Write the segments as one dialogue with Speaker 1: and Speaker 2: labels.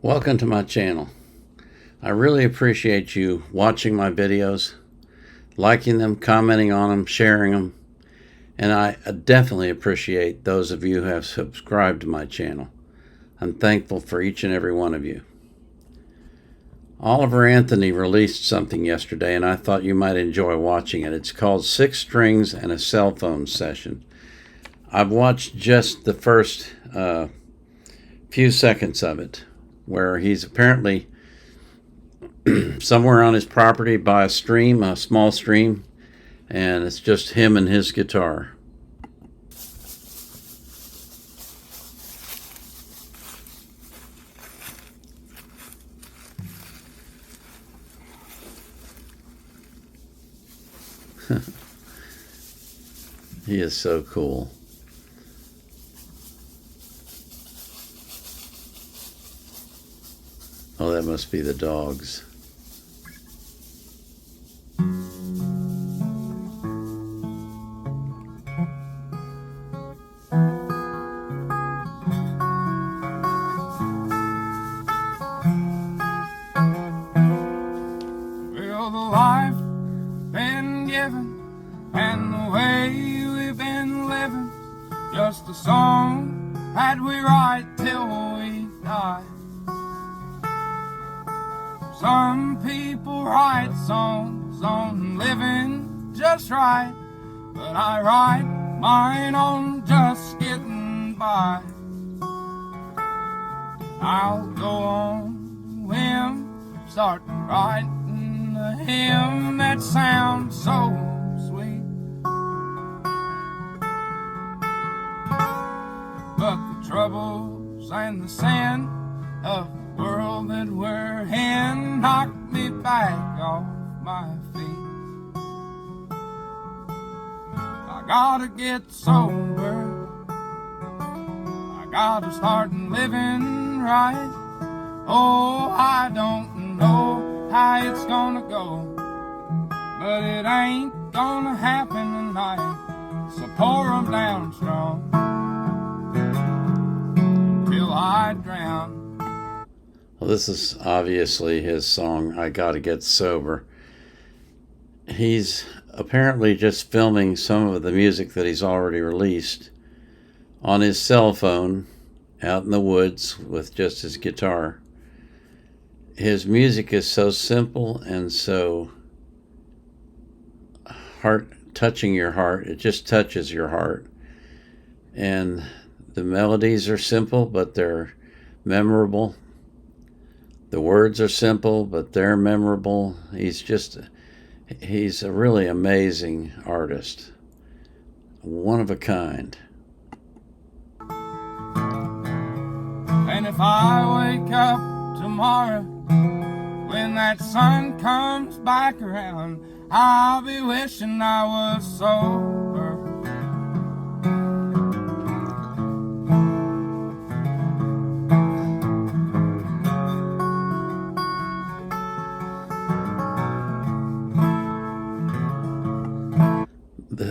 Speaker 1: Welcome to my channel. I really appreciate you watching my videos, liking them, commenting on them, sharing them, and I definitely appreciate those of you who have subscribed to my channel. I'm thankful for each and every one of you. Oliver Anthony released something yesterday and I thought you might enjoy watching it. It's called 6 Strings and a Cell Phone Session. I've watched just the first few seconds of it, where he's apparently somewhere on his property by a stream, a small stream, and it's just him and his guitar. He is so cool. Oh, that must be the dogs.
Speaker 2: Well, the life been given and the way we've been living, just a song that we write till we die. Some people write songs on living just right, but I write mine on just getting by. I'll go on a whim, start writing a hymn that sounds so sweet. But the troubles and the sin of the world that we're in knock me back off my feet. I gotta get sober, I gotta start living right. Oh, I don't know how it's gonna go, but it ain't gonna happen tonight. So pour 'em down strong until I drown.
Speaker 1: Well, this is obviously his song, I Gotta Get Sober. He's apparently just filming some of the music that he's already released on his cell phone out in the woods with just his guitar. His music is so simple and so touching your heart. It just touches your heart. And the melodies are simple, but they're memorable. The words are simple, but they're memorable. He's a really amazing artist. One of a kind.
Speaker 2: And if I wake up tomorrow, when that sun comes back around, I'll be wishing I was sober.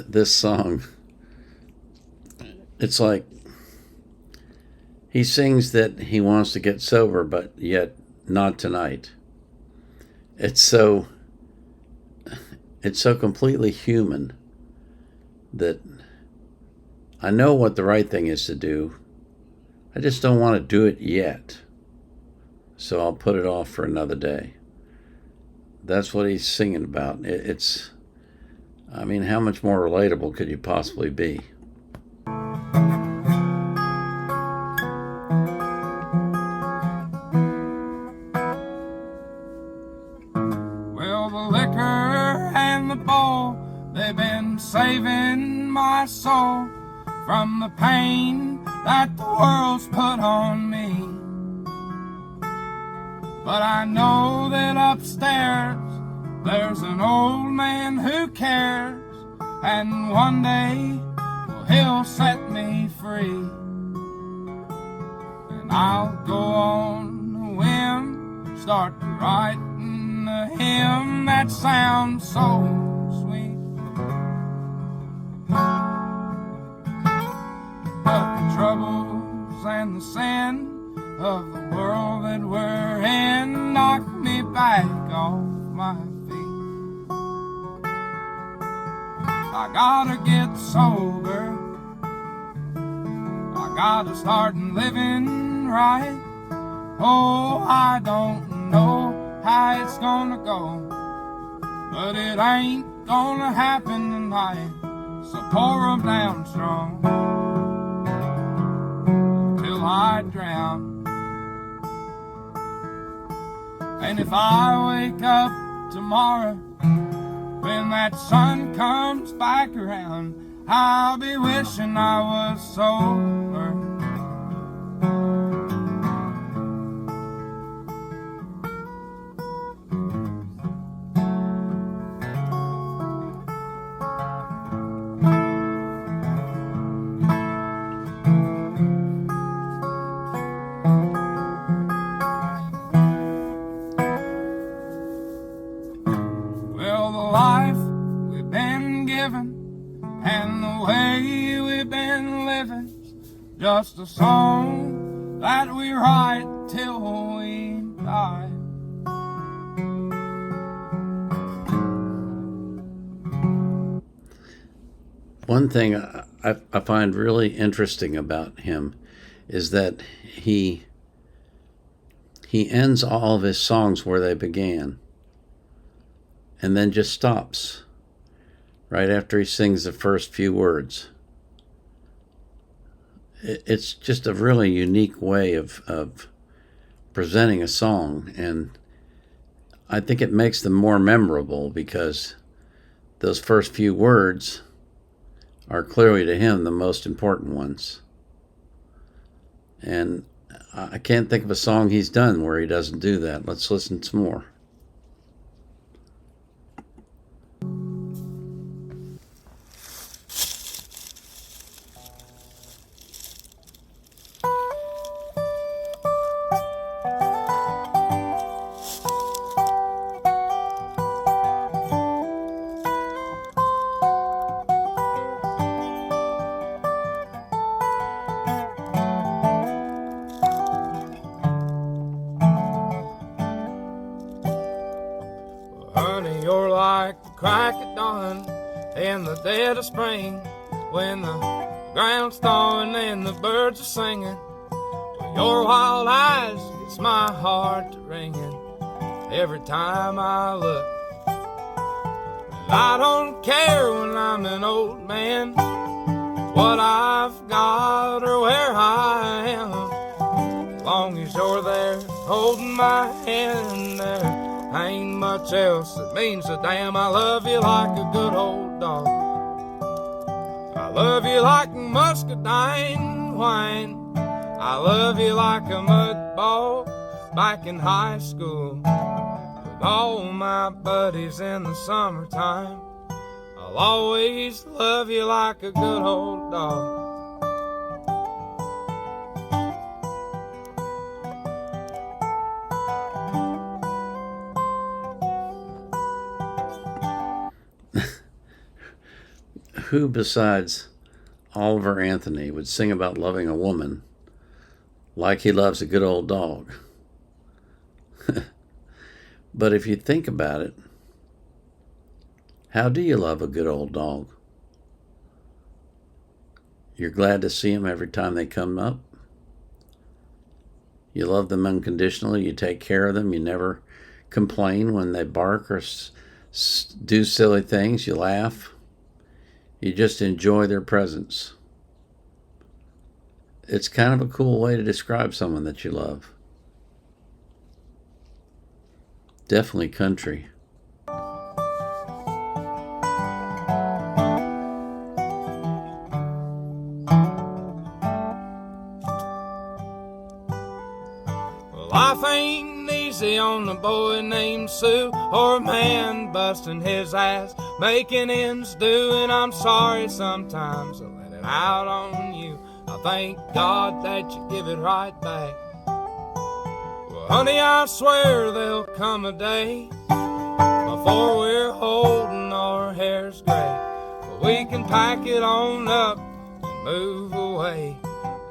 Speaker 1: This song, it's like he sings that he wants to get sober, but yet not tonight. It's so completely human that I know what the right thing is to do. I just don't want to do it yet. So I'll put it off for another day. That's what he's singing about. I mean, how much more relatable could you possibly be?
Speaker 2: Well, the liquor and the bowl, they've been saving my soul from the pain that the world's put on me. But I know that upstairs there's an old man who cares, and one day, well, he'll set me free. And I'll go on a whim, start writing a hymn that sounds so sweet. But the troubles and the sin of the world that we're in knock me back off my feet. I gotta get sober, I gotta start living right. Oh, I don't know how it's gonna go, but it ain't gonna happen tonight. So pour 'em down strong till I drown. And if I wake up tomorrow when that sun comes back around, I'll be wishing I was sober. Well, the life we've been given and the way we've been living, just a song that we write till we die.
Speaker 1: One thing I find really interesting about him is that he ends all of his songs where they began and then just stops right after he sings the first few words. It's just a really unique way of presenting a song, and I think it makes them more memorable because those first few words are clearly to him the most important ones. And I can't think of a song he's done where he doesn't do that. Let's listen some more.
Speaker 2: Honey, you're like the crack of dawn in the dead of spring, when the ground's thawing and the birds are singing. Well, your wild eyes gets my heart to ringing every time I look. And I don't care when I'm an old man what I've got or where I am, as long as you're there holding my hand. There ain't much else that means a damn. I love you like a good old dog. I love you like muscadine wine. I love you like a mud ball back in high school with all my buddies in the summertime. I'll always love you like a good old dog.
Speaker 1: Who besides Oliver Anthony would sing about loving a woman like he loves a good old dog? But if you think about it, how do you love a good old dog? You're glad to see them every time they come up. You love them unconditionally. You take care of them. You never complain when they bark or do silly things. You laugh. You just enjoy their presence. It's kind of a cool way to describe someone that you love. Definitely country.
Speaker 2: Well, life ain't easy on a boy named Sue, or a man busting his ass making ends do, and I'm sorry sometimes I let it out on you. I thank God that you give it right back. Well, honey, I swear there'll come a day before we're holding our hairs gray, but we can pack it on up and move away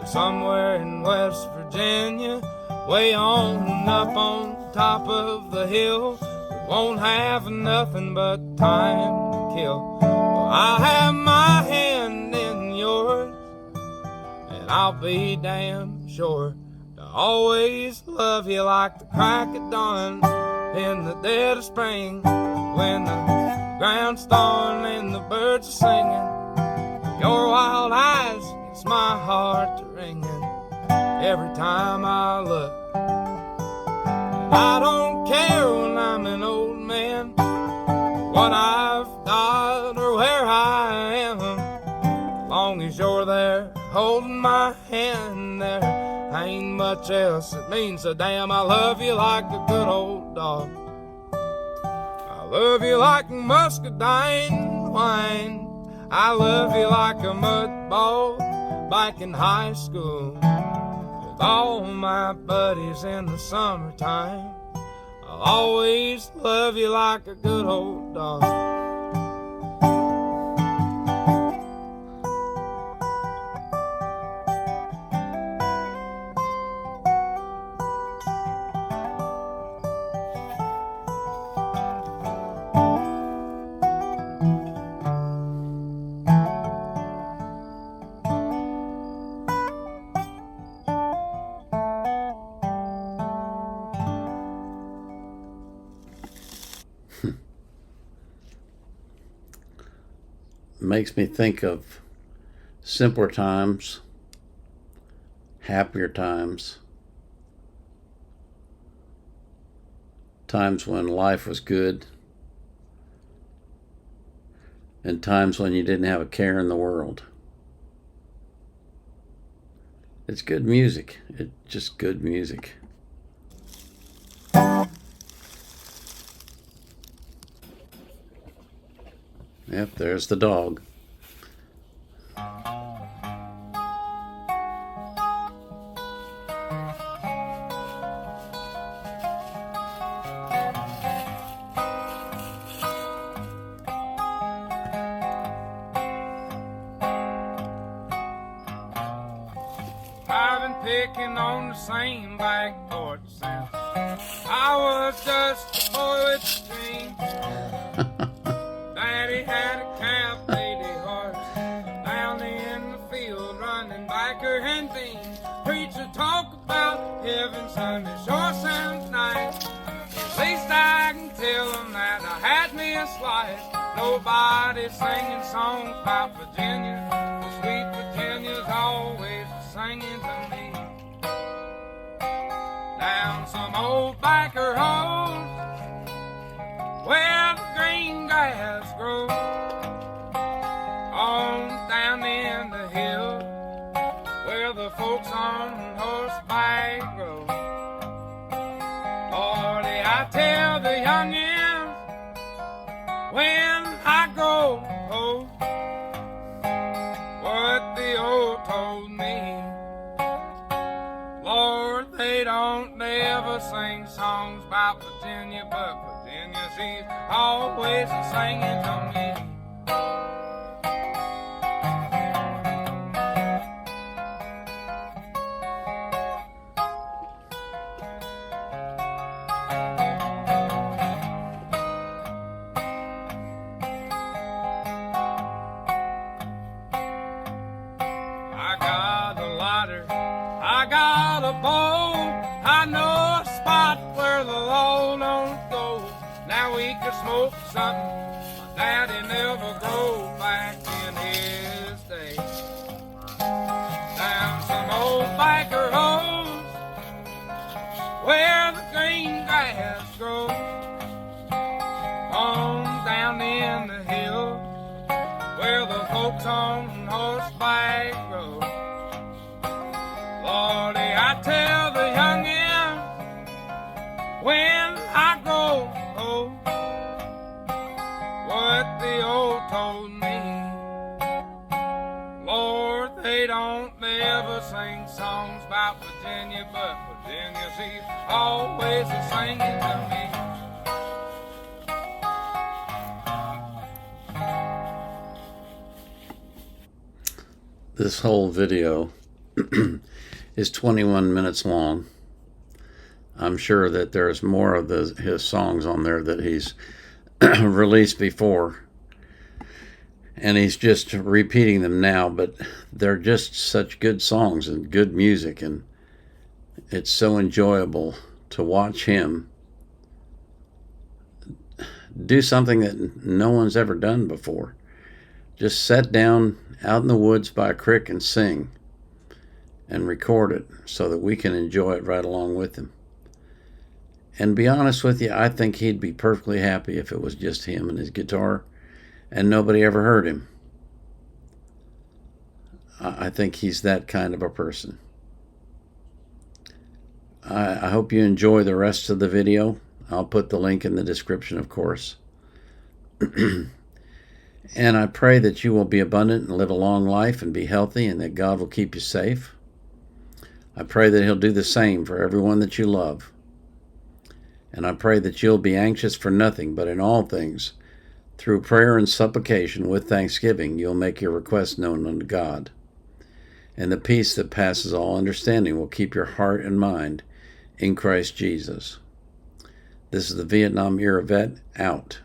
Speaker 2: to somewhere in West Virginia way on up on top of the hill. We won't have nothing but time to kill. Well, I'll have my hand in yours, and I'll be damn sure to always love you like the crack of dawn in the dead of spring, when the ground's thawing and the birds are singing. Your wild eyes gets my heart to ringing every time I look. And I don't care when I'm an old man what I've got or where I am, as long as you're there holding my hand. There ain't much else that means a damn. I love you like a good old dog. I love you like muscadine wine. I love you like a mud ball back in high school with all my buddies in the summertime. I'll always love you like a good old dog.
Speaker 1: Makes me think of simpler times, happier times, times when life was good, and times when you didn't have a care in the world. It's good music. It's just good music. Yep, there's the dog.
Speaker 2: I've been picking on the same blackboard since I was just a boy with a dream. Daddy had a calf lady horse down in the field running biker and bean. Preacher talk about heaven Sunday sure sounds nice. At least I can tell them that I had me a slice. Nobody's singing songs about Virginia. The sweet Virginia's always singing to me. Down some old biker road where the green grass grows, on down in the hill where the folks on horseback grow. Lordy, I tell the youngins when I grow old what the old told me. Lord, they don't never sing songs about Virginia, but Virginia, she's always singing to me. I got a lighter, I got a bowl, I know a spot where the law don't go. Now we can smoke something my daddy never grew back in his day. Down some old biker roads where the green grass grows, on down in the hill where the folks on horseback grow. Lordy, I tell the youngin when I grow old what the old told me. Lord, they don't never sing songs about Virginia, but Virginia, she's always singing to me.
Speaker 1: This whole video is 21 minutes long. I'm sure that there's more of his songs on there that he's released before, and he's just repeating them now, but they're just such good songs and good music, and it's so enjoyable to watch him do something that no one's ever done before. Just sit down out in the woods by a creek and sing and record it so that we can enjoy it right along with him. And be honest with you, I think he'd be perfectly happy if it was just him and his guitar and nobody ever heard him. I think he's that kind of a person. I hope you enjoy the rest of the video. I'll put the link in the description, of course. And I pray that you will be abundant and live a long life and be healthy, and that God will keep you safe. I pray that He'll do the same for everyone that you love. And I pray that you'll be anxious for nothing, but in all things, through prayer and supplication with thanksgiving, you'll make your requests known unto God. And the peace that passes all understanding will keep your heart and mind in Christ Jesus. This is the Vietnam Era Vet, out.